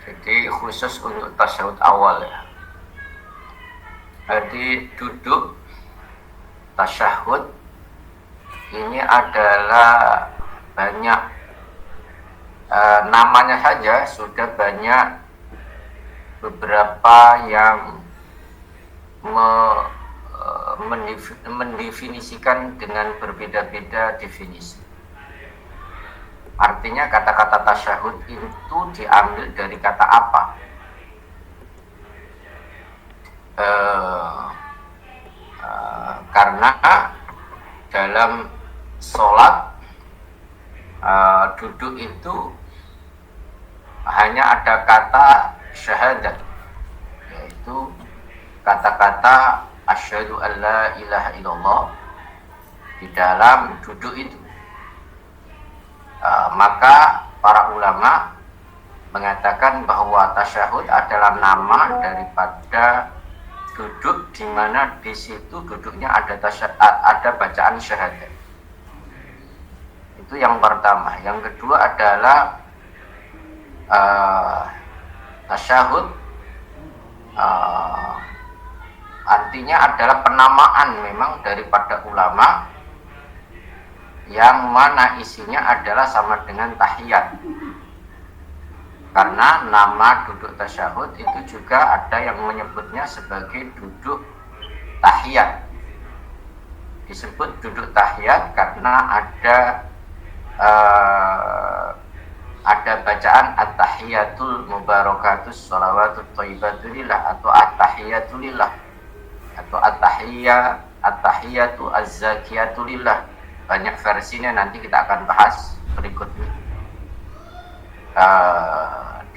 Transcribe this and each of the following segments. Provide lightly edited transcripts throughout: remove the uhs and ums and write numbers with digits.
Jadi khusus untuk tasyahud awal ya. Jadi duduk tasyahud ini adalah banyak namanya saja sudah banyak beberapa yang mendefinisikan dengan berbeda-beda definisi. Artinya kata-kata tasyahud itu diambil dari kata apa? Karena dalam sholat duduk itu hanya ada kata syahadat, yaitu kata-kata asyhadu an la ilaha illallah di dalam duduk itu. Maka para ulama mengatakan bahwa tasyahud adalah nama daripada duduk di mana di situ duduknya ada bacaan syahadat. Itu yang pertama. Yang kedua adalah tasyahud artinya adalah penamaan memang daripada ulama yang mana isinya adalah sama dengan tahiyat. Karena nama duduk tasyahud itu juga ada yang menyebutnya sebagai duduk tahiyat. Disebut duduk tahiyat karena ada bacaan at-tahiyatul mubarakatus sholawatut thayyibatulillah atau at-tahiyatulillah atau at-tahiyatu az-zakiyatulillah. Banyak versinya, nanti kita akan bahas berikutnya.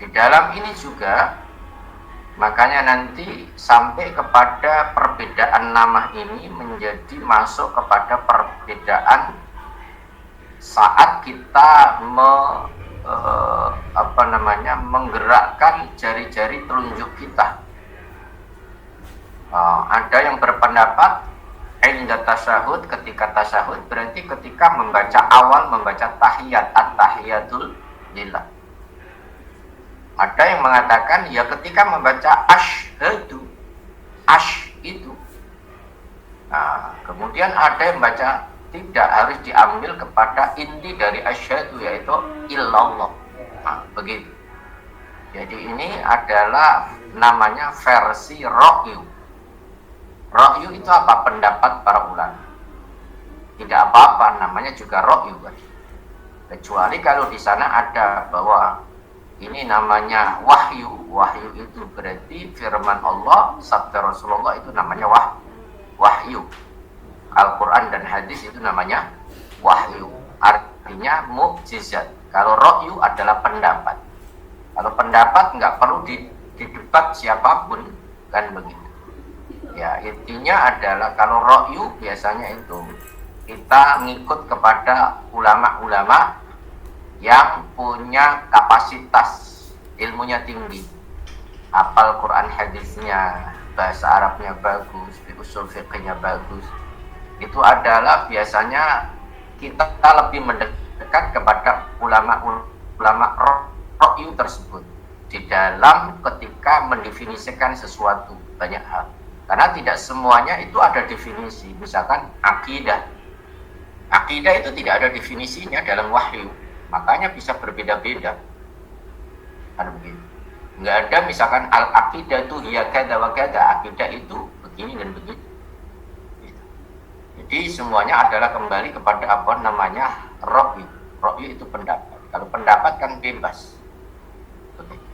Di dalam ini juga makanya nanti sampai kepada perbedaan nama ini menjadi masuk kepada perbedaan saat kita menggerakkan jari-jari telunjuk kita. Ada yang berpendapat inda tasyahud, ketika tasyahud berarti ketika membaca tahiyat, at-tahiyatul lillah. Ada yang mengatakan ya ketika membaca asyhadu, itu. Kemudian ada yang baca tidak, harus diambil kepada inti dari asyhadu yaitu illallah. Begitu. Jadi ini adalah namanya versi ra'yu. Ra'yu itu apa? Pendapat para ulama. Tidak apa-apa, namanya juga ra'yu kan. Kecuali kalau di sana ada bahwa ini namanya wahyu. Wahyu itu berarti firman Allah, sabda Rasulullah itu namanya wahyu. Al-Quran dan hadis itu namanya wahyu. Artinya mukjizat. Kalau ra'yu adalah pendapat. Kalau pendapat nggak perlu didebat siapapun, kan begitu. Ya, intinya adalah kalau ra'yu biasanya itu kita ngikut kepada ulama-ulama yang punya kapasitas ilmunya tinggi, hafal Quran hadisnya, bahasa Arabnya bagus, usul fiqhnya bagus. Itu adalah biasanya kita lebih mendekat kepada ulama ra'yu tersebut di dalam ketika mendefinisikan sesuatu banyak hal. Karena tidak semuanya itu ada definisi. Misalkan akidah itu tidak ada definisinya dalam wahyu, makanya bisa berbeda-beda. Kan begitu. Nggak ada misalkan al-aqidah itu hiya kada wa kada, akidah itu begini dan begitu. Jadi semuanya adalah kembali kepada apa namanya ra'yu. Ra'yu itu pendapat. Kalau pendapat kan bebas. Begitu.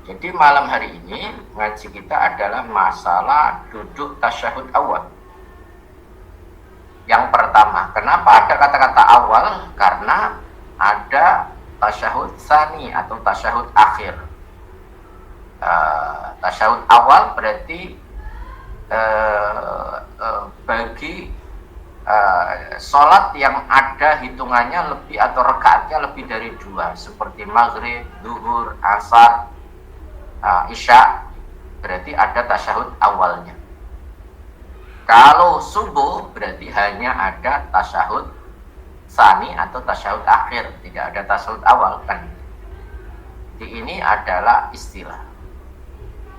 Jadi malam hari ini ngaji kita adalah masalah duduk tasyahud awal. Yang pertama, kenapa ada kata-kata awal? Karena ada tasyahud tsani atau tasyahud akhir. Tasyahud awal berarti bagi sholat yang ada hitungannya lebih atau rakaatnya lebih dari 2, seperti maghrib, zuhur, asar, isya, berarti ada tasyahud awalnya. Kalau subuh berarti hanya ada tasyahud tsani atau tasyahud akhir, tidak ada tasyahud awal kan. Ini adalah istilah.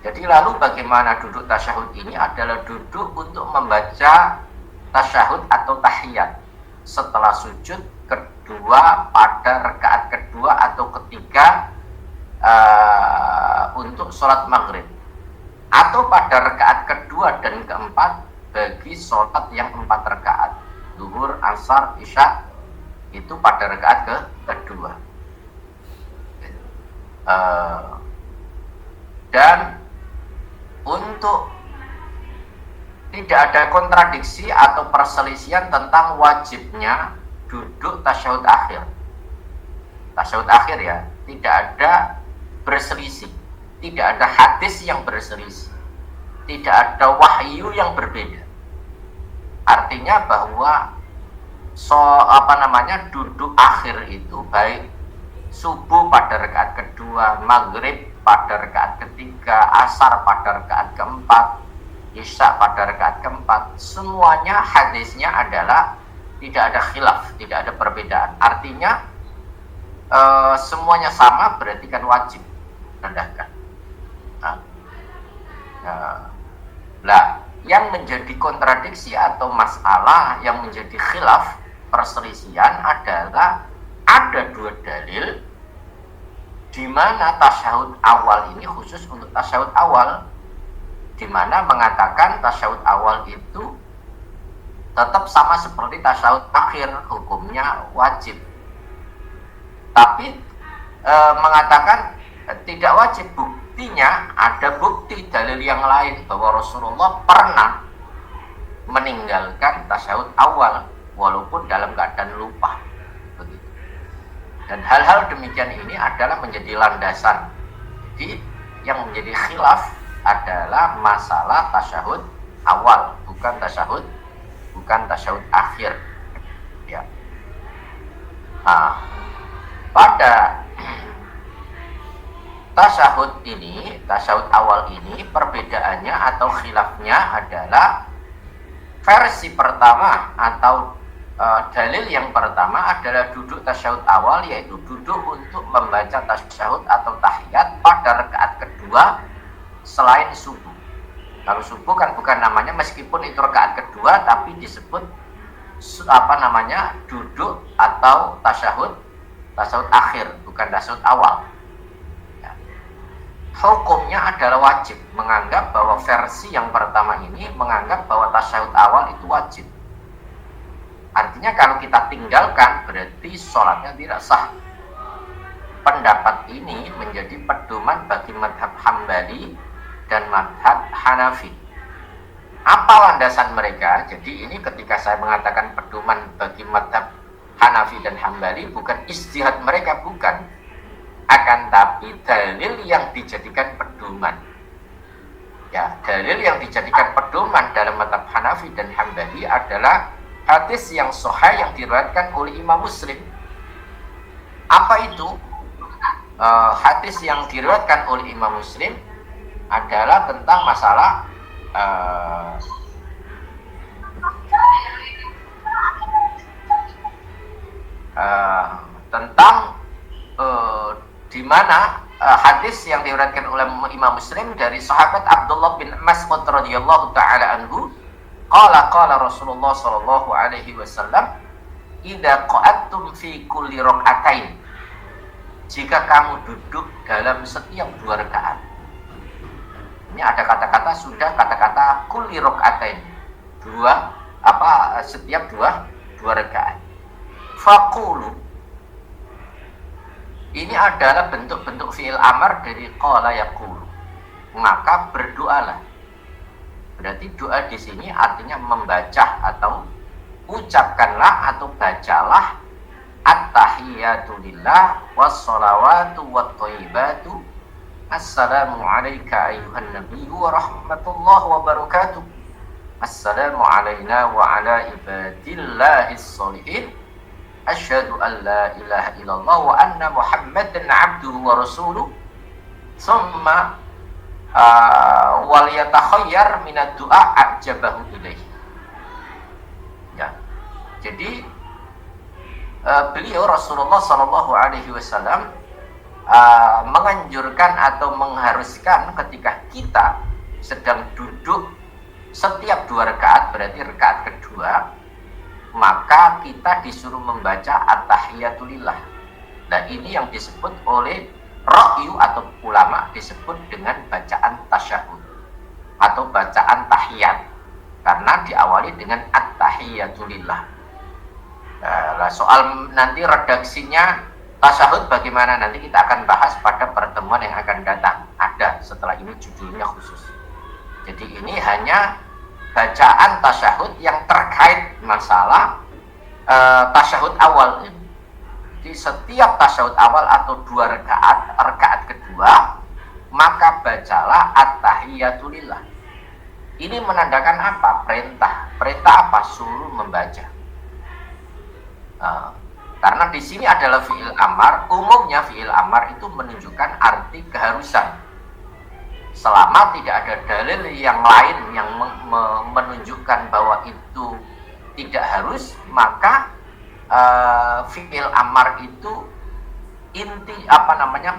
Jadi lalu bagaimana duduk tasyahud ini adalah duduk untuk membaca tasyahud atau tahiyat setelah sujud kedua pada rakaat kedua atau ketiga untuk sholat maghrib, atau pada rakaat kedua dan keempat bagi sholat yang 4 rakaat, zuhur, asar, isya, itu pada rakaat kedua. Dan untuk tidak ada kontradiksi atau perselisihan tentang wajibnya duduk tasyahud akhir. Tasyahud akhir ya, tidak ada berselisih, tidak ada hadis yang berselisih, tidak ada wahyu yang berbeda. Artinya bahwa duduk akhir itu baik subuh pada rakaat kedua, maghrib pada rakaat ketiga, asar pada rakaat keempat, isya pada rakaat keempat, semuanya hadisnya adalah tidak ada khilaf, tidak ada perbedaan. Artinya semuanya sama, berarti kan wajib rendahkan. Yang menjadi kontradiksi atau masalah yang menjadi khilaf, perselisihan adalah ada 2 dalil di mana tasyahud awal ini khusus untuk tasyahud awal, di mana mengatakan tasyahud awal itu tetap sama seperti tasyahud akhir, hukumnya wajib. Tapi mengatakan tidak wajib. Buktinya ada bukti dalil yang lain bahwa Rasulullah pernah meninggalkan tasyahud awal walaupun dalam keadaan lupa. Begitu. Dan hal-hal demikian ini adalah menjadi landasan. Jadi yang menjadi khilaf adalah masalah tasyahud awal, bukan tasyahud akhir. Ya. Pada tasyahud awal ini perbedaannya atau khilafnya adalah versi pertama atau dalil yang pertama adalah duduk tasyahud awal, yaitu duduk untuk membaca tasyahud atau tahiyat pada rakaat kedua selain subuh. Kalau subuh kan bukan namanya, meskipun itu rakaat kedua, tapi disebut duduk atau tasyahud akhir, bukan tasyahud awal. Hukumnya adalah wajib, menganggap bahwa versi yang pertama ini menganggap bahwa tasyahud awal itu wajib. Artinya kalau kita tinggalkan berarti sholatnya tidak sah. Pendapat ini menjadi pedoman bagi madhab Hambali dan madhab Hanafi. Apa landasan mereka? Jadi ini ketika saya mengatakan pedoman bagi madhab Hanafi dan Hambali, bukan ijtihad mereka, bukan, akan tapi dalil yang dijadikan pedoman. Ya, dalil yang dijadikan pedoman dalam madhab Hanafi dan Hambali adalah hadis yang sahih yang diriwayatkan oleh Imam Muslim. Apa itu? Hadis yang diriwayatkan oleh Imam Muslim adalah tentang masalah di mana hadis yang diriwayatkan oleh Imam Muslim dari sahabat Abdullah bin Mas'ud radhiyallahu taala anhu, qala Rasulullah sallallahu alaihi wasallam, idza qa'adtum fi kulli rak'atain, jika kamu duduk dalam setiap 2 rakaat. Ini ada kata-kata, sudah kata-kata kulli rak'atain, setiap dua rakaat. Faqulu, ini adalah bentuk-bentuk fi'il amar dari qala yaqulu, maka berdoalah. Berarti doa di sini artinya membaca atau ucapkanlah atau bacalah at-tahiyatu lillah was-shalawatu wat-thayyibatu assalamu alayka ayyuhan nabiyyu wa rahmatullahi wa barakatuh, assalamu alayna wa ala ibadillahis sholihin, asyhadu an la ilaha illallah wa anna muhammadan abduhu wa rasuluh, summa wal yatakhayyar minad du'a ajabahu ilaih. Ya. Jadi beliau Rasulullah sallallahu alaihi wasallam menganjurkan atau mengharuskan ketika kita sedang duduk setiap 2 rakaat, berarti rakaat kedua, maka kita disuruh membaca at-tahiyatulillah. Nah, ini yang disebut oleh ra'yu atau ulama disebut dengan bacaan tasyahud atau bacaan tahiyat, karena diawali dengan at-tahiyatulillah. Nah, soal nanti redaksinya tasyahud bagaimana, nanti kita akan bahas pada pertemuan yang akan datang. Ada setelah ini judulnya khusus. Jadi ini hanya bacaan tasyahud yang terkait masalah tasyahud awal. Di setiap tasyahud awal atau 2 rakaat kedua, maka bacalah at-tahiyatulillah. Ini menandakan apa? Perintah apa? Suruh membaca. Karena di sini adalah fi'il amar. Umumnya fi'il amar itu menunjukkan arti keharusan. Selama tidak ada dalil yang lain yang menunjukkan bahwa itu tidak harus, maka fi'il amar itu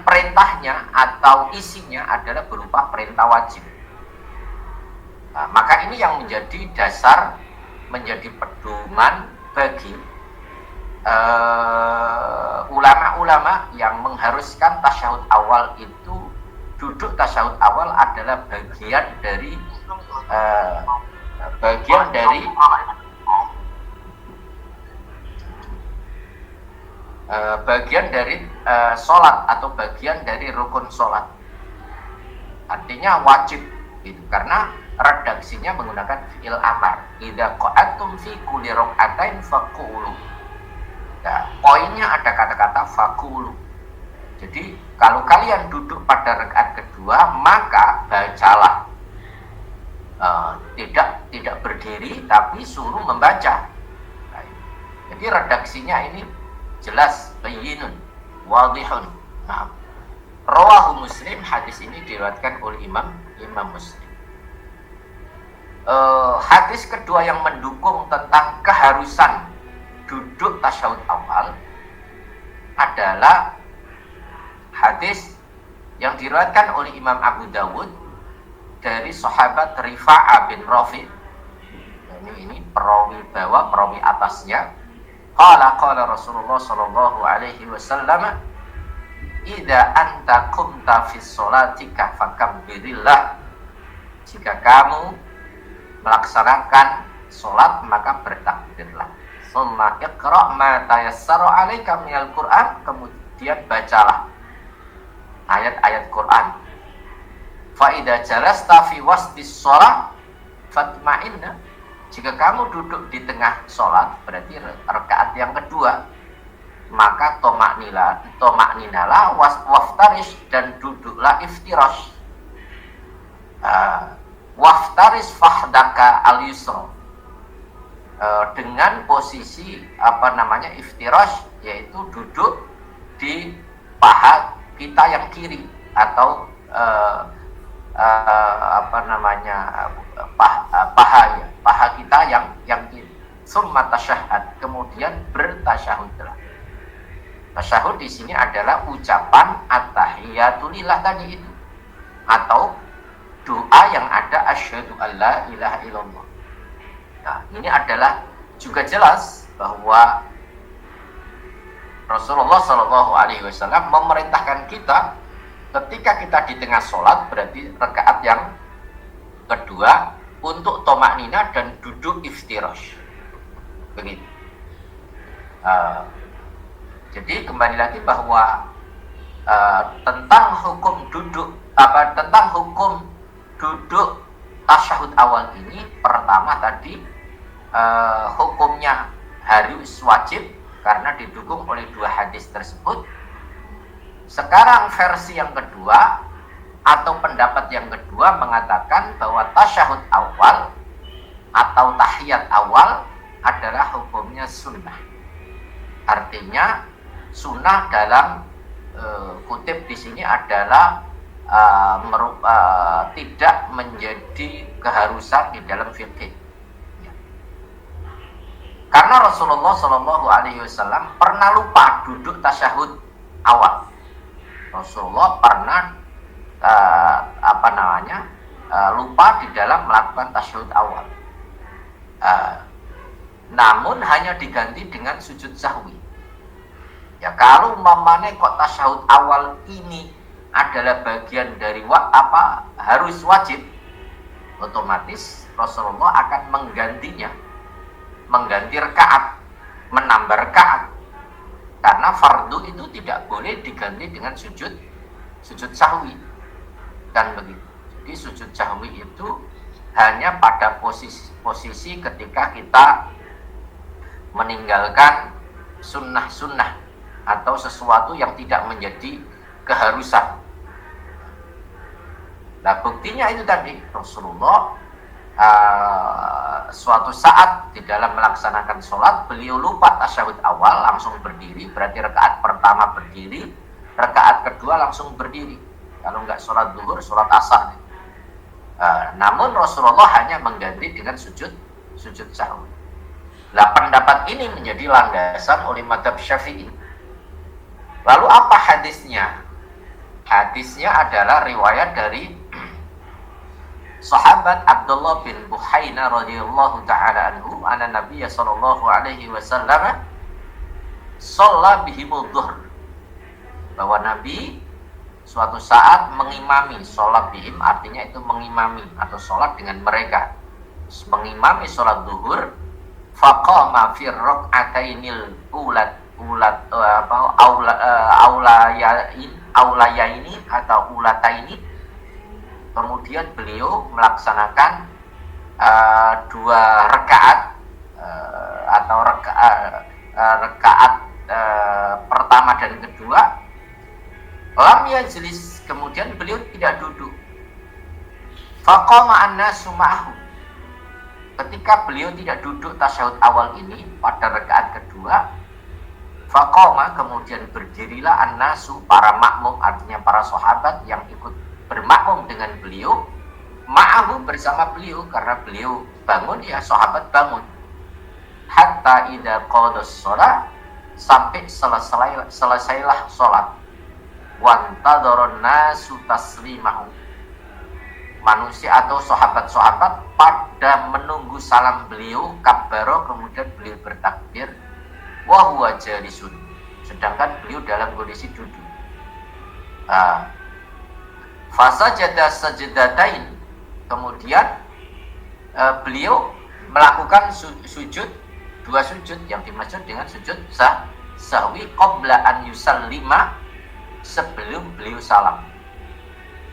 perintahnya atau isinya adalah berupa perintah wajib. Maka ini yang menjadi dasar, menjadi pedoman bagi ulama-ulama yang mengharuskan tasyahud awal itu, duduk tasyahud awal adalah bagian dari sholat atau bagian dari rukun sholat. Artinya wajib gitu, karena redaksinya menggunakan fi'il amar. Idza qa'atum fi kulli rak'atain faqulu. Nah, poinnya ada kata-kata faqulu. Jadi kalau kalian duduk pada rakaat kedua, maka bacalah. Tidak berdiri tapi suruh membaca. Jadi redaksinya ini jelas, bayyinun, wadihun. Nah, rawahu Muslim, hadis ini diriwayatkan oleh Imam Muslim. Hadis kedua yang mendukung tentang keharusan duduk tasyahud awal adalah hadis yang diriwayatkan oleh Imam Abu Dawud dari sahabat Rifa'ah bin Rafi. Ini perawi atasnya. Qala Rasulullah sallallahu alaihi wasallam, "Idza anta qumta fi sholatika fakabbirillah." Jika kamu melaksanakan sholat, maka bertakbirlah. Summa iqra' ma tayassara 'alaika minal Qur'an, kemudian bacalah ayat-ayat Quran. Fa idza jalasta fi wastis shalah fatma'inna. Jika kamu duduk di tengah sholat, berarti rakaat yang kedua, maka toma'ninalah waftarish, dan duduklah iftirash. Waftaris fahdaka al-yusra, dengan posisi iftirash, yaitu duduk di paha kita yang kiri atau paha kita yang kiri. Summa tasyahhad, kemudian bertasyahudlah. Tasyahud di sini adalah ucapan at-tahiyatulillah tadi itu, atau doa yang ada asyhadu alla ilaha illallah. Nah, ini adalah juga jelas bahwa Rasulullah Shallallahu Alaihi Wasallam memerintahkan kita ketika kita di tengah sholat, berarti rakaat yang kedua, untuk toma'nina dan duduk iftirash. Begitu. Jadi kembali lagi bahwa tentang hukum duduk tasyahud awal ini, pertama tadi hukumnya harus wajib karena didukung oleh 2 hadis tersebut. Sekarang versi yang kedua atau pendapat yang kedua mengatakan bahwa tasyahud awal atau tahiyat awal adalah hukumnya sunnah. Artinya sunnah dalam kutip di sini adalah tidak menjadi keharusan di dalam fikih. Karena Rasulullah Shallallahu Alaihi Wasallam pernah lupa duduk tasyahud awal. Rasulullah pernah lupa di dalam melakukan tasyahud awal. Namun hanya diganti dengan sujud sahwi. Ya kalau umpamanya kok tasyahud awal ini adalah bagian dari harus wajib, otomatis Rasulullah akan menggantinya, mengganti rakaat, menambah rakaat. Karena fardu itu tidak boleh diganti dengan sujud sahwi, kan begitu. Jadi sujud sahwi itu hanya pada posisi ketika kita meninggalkan sunnah-sunnah atau sesuatu yang tidak menjadi keharusan. Nah buktinya itu tadi, Rasulullah suatu saat di dalam melaksanakan sholat beliau lupa tasyahud awal, langsung berdiri. Berarti rakaat pertama berdiri, rakaat kedua langsung berdiri. Kalau nggak sholat zuhur, sholat asar. Namun Rasulullah hanya mengganti dengan sujud sahwi. Nah pendapat ini menjadi landasan oleh mazhab Syafi'i. Lalu apa hadisnya? Hadisnya adalah riwayat dari sahabat Abdullah bin Buhaina radhiyallahu taala anhu, anna Nabiy sallallahu alaihi wasallam shalla bihimul dhuhr. Bahwa Nabi suatu saat mengimami sholat bihim, artinya itu mengimami atau sholat dengan mereka, mengimami sholat zuhur. Faqama fi rak'atainil aulayaini atau ulataini. Kemudian beliau melaksanakan dua rakaat atau rakaat pertama dan kedua. Lam yajlis, kemudian beliau tidak duduk. Faqama an-nasu ma'ahu. Ketika beliau tidak duduk tasyahud awal ini pada rakaat kedua, faqama, kemudian berdirilah an-nasu, para makmum, artinya para sahabat yang ikut bermakmum dengan beliau, ma'ahu, bersama beliau, karena beliau bangun ya sahabat bangun. Hatta idza qadas shalah, sampai selesailah salat. Wantadharon nasu taslimahu, manusia atau sahabat-sahabat pada menunggu salam beliau, kabbaro, kemudian beliau bertakbir, wa huwa jalisun, sedangkan beliau dalam kondisi duduk. Fasajada sajdatain, kemudian beliau melakukan sujud, dua sujud yang dimaksud dengan sujud sahwi, qabla an yusallima, sebelum beliau salam.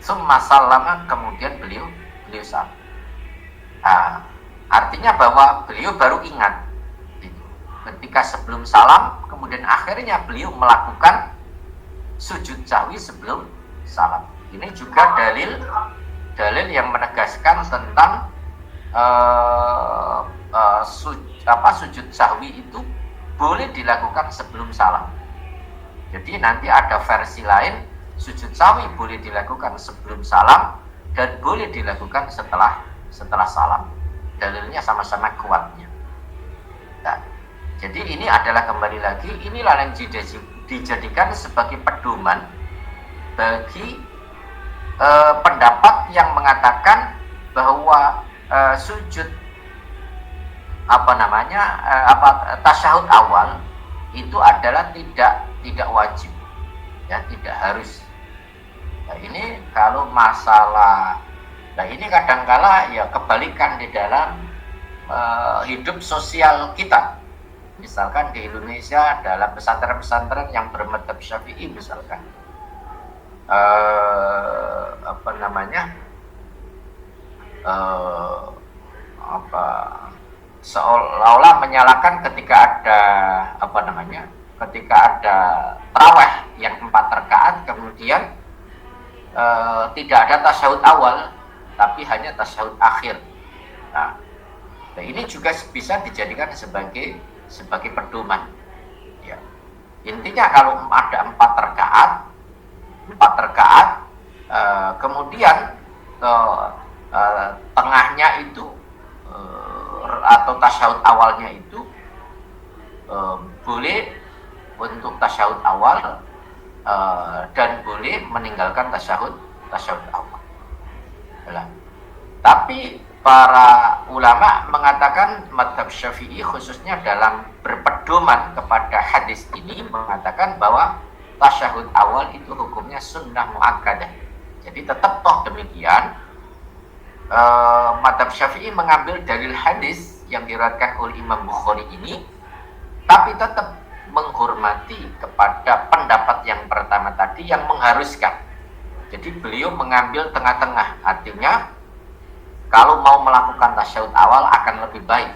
Summa sallama, kemudian beliau salam. Artinya bahwa beliau baru ingat ketika sebelum salam, kemudian akhirnya beliau melakukan sujud sahwi sebelum salam. Ini juga dalil yang menegaskan tentang sujud sahwi itu boleh dilakukan sebelum salam. Jadi nanti ada versi lain, sujud sahwi boleh dilakukan sebelum salam dan boleh dilakukan setelah salam. Dalilnya sama-sama kuatnya. Nah, jadi ini adalah kembali lagi, inilah yang dijadikan sebagai pedoman bagi pendapat yang mengatakan bahwa sujud tasyahud awal itu adalah tidak wajib, ya, tidak harus. Nah, ini kalau masalah, nah ini kadangkala ya kebalikan di dalam hidup sosial kita. Misalkan di Indonesia dalam pesantren-pesantren yang bermadzhab Syafi'i misalkan, seolah-olah menyalahkan ketika ada tarawih yang 4 rakaat, kemudian tidak ada tasyahud awal tapi hanya tasyahud akhir. Nah, ini juga bisa dijadikan sebagai pedoman. Ya. Intinya kalau ada 4 rakaat, kemudian tengahnya itu atau tasyahud awalnya itu boleh untuk tasyahud awal dan boleh meninggalkan tasyahud awal. Tapi para ulama mengatakan mazhab Syafi'i khususnya dalam berpedoman kepada hadis ini mengatakan bahwa tasyahud awal itu hukumnya sunnah muakkadah. Jadi tetap toh demikian, mazhab Syafi'i mengambil dalil hadis yang diriwayatkan oleh Imam Bukhari ini, tapi tetap menghormati kepada pendapat yang pertama tadi yang mengharuskan. Jadi beliau mengambil tengah-tengah, artinya kalau mau melakukan tasyahud awal akan lebih baik.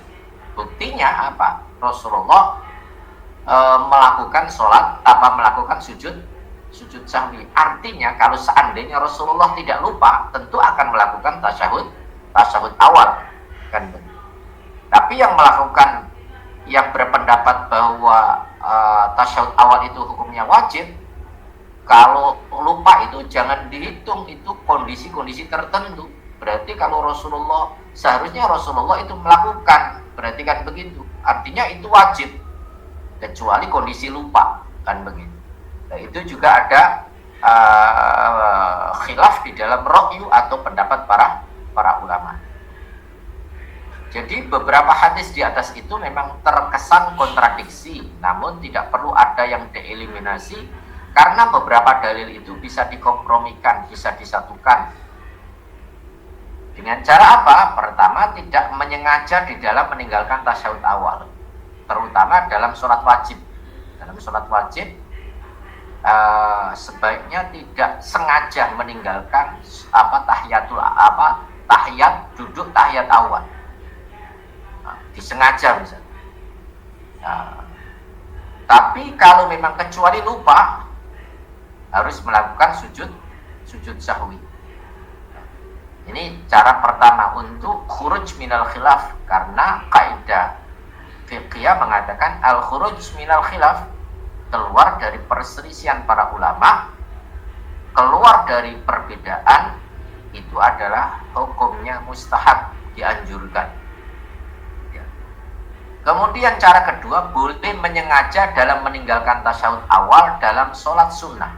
Buktinya apa? Rasulullah melakukan sujud sahwi. Artinya kalau seandainya Rasulullah tidak lupa, tentu akan melakukan tasyahud awal, kan begitu. Tapi yang berpendapat bahwa tasyahud awal itu hukumnya wajib, kalau lupa itu jangan dihitung, itu kondisi-kondisi tertentu. Berarti kalau seharusnya Rasulullah itu melakukan, berarti kan begitu. Artinya itu wajib, kecuali kondisi lupa, kan begitu. Nah, itu juga ada khilaf di dalam ra'yu atau pendapat para ulama. Jadi beberapa hadis di atas itu memang terkesan kontradiksi, namun tidak perlu ada yang dieliminasi, karena beberapa dalil itu bisa dikompromikan, bisa disatukan. Dengan cara apa? Pertama, tidak menyengaja di dalam meninggalkan tasyahud awal, terutama dalam sholat wajib. Dalam sholat wajib, sebaiknya tidak sengaja meninggalkan duduk tahiyat awal. Disengaja misalnya. Tapi kalau memang kecuali lupa, harus melakukan sujud sahwi. Ini cara pertama untuk khuruj minal khilaf, karena kaidah fiqhiyah mengatakan al khuruj minal khilaf, keluar dari perselisihan para ulama, keluar dari perbedaan, itu adalah hukumnya mustahab, dianjurkan. Kemudian cara kedua, boleh menyengaja dalam meninggalkan tasyahud awal dalam sholat sunnah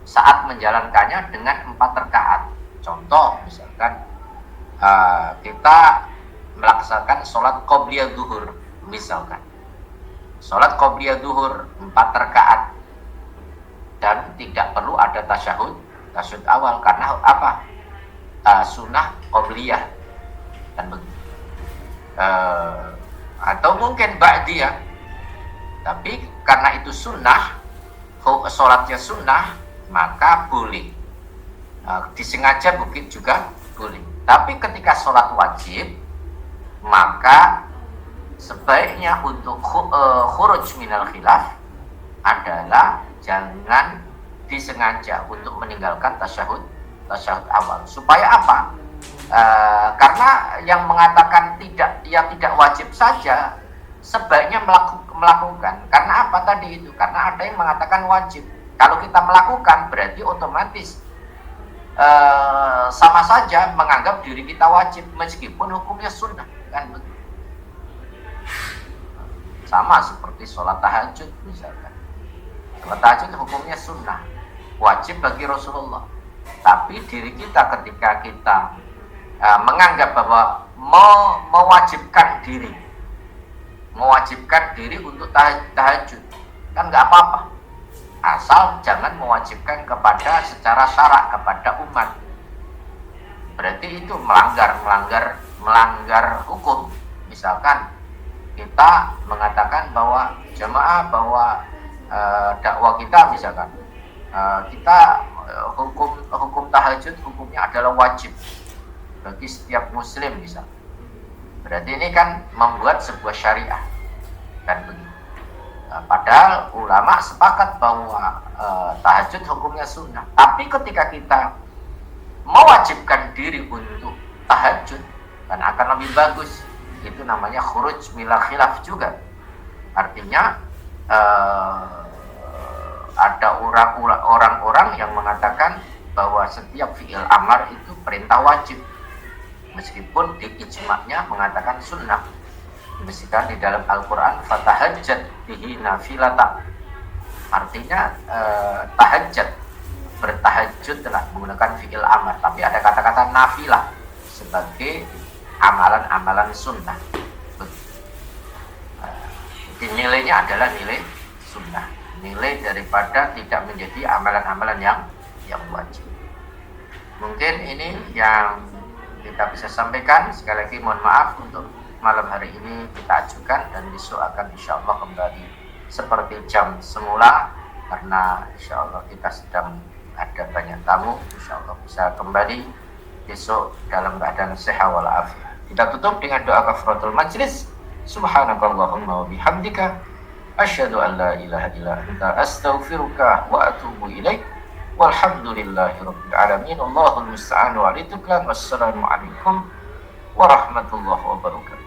saat menjalankannya dengan 4 rakaat. Contoh, misalkan kita melaksanakan sholat qobliyah zuhur, misalkan sholat qobliyah zuhur 4 rakaat dan tidak perlu ada tasyahud awal, karena apa? Sunnah qobliyah, dan begitu. Atau mungkin ba'diyah, tapi karena itu sunnah, sholatnya sunnah, maka boleh. Disengaja mungkin juga boleh. Tapi ketika sholat wajib, maka sebaiknya untuk khuruj minal khilaf adalah jangan disengaja untuk meninggalkan tasyahud awal. Supaya apa? Karena yang mengatakan tidak wajib saja sebaiknya melakukan. Karena apa tadi itu? Karena ada yang mengatakan wajib. Kalau kita melakukan, berarti otomatis sama saja menganggap diri kita wajib meskipun hukumnya sunnah, kan begitu. Sama seperti sholat tahajud misalkan. Sholat tahajud hukumnya sunnah, wajib bagi Rasulullah. Tapi diri kita ketika kita menganggap bahwa mewajibkan diri untuk tahajud, kan nggak apa-apa, asal jangan mewajibkan secara syarak kepada umat. Berarti itu melanggar hukum. Misalkan kita mengatakan bahwa jamaah, bahwa dakwah kita misalkan kita hukum tahajud hukumnya adalah wajib bagi setiap muslim misal. Berarti ini kan membuat sebuah syariah, kan begitu. Padahal ulama sepakat bahwa tahajud hukumnya sunnah. Tapi ketika kita mewajibkan diri untuk tahajud, kan akan lebih bagus. Itu namanya khuruj minal khilaf juga. Artinya ada orang-orang yang mengatakan bahwa setiap fi'il amar itu perintah wajib, meskipun di ijma'nya mengatakan sunnah. Misalkan di dalam Al-Quran, fatahajjat bihi nafilata, artinya tahajud, bertahajud telah menggunakan fi'il amar, tapi ada kata-kata nafilah sebagai amalan-amalan sunnah. Jadi nilainya adalah nilai sunnah, nilai daripada tidak menjadi amalan-amalan yang wajib. Mungkin ini yang kita bisa sampaikan. Sekali lagi mohon maaf untuk malam hari ini kita ajukan, dan besok akan insya Allah kembali seperti jam semula, karena insya Allah kita sedang ada banyak tamu. Insya Allah bisa kembali besok dalam keadaan sehat walafiat. Kita tutup dengan doa kafaratul majlis. Subhanakallahumma wa bihamdika asyhadu an la ilaha illa anta astaghfiruka wa atubu ilaik. Walhamdulillahirabbil alamin. Allahul musta'an wa alaihi tuklan. Wassalamu alaikum warahmatullahi wabarakatuh.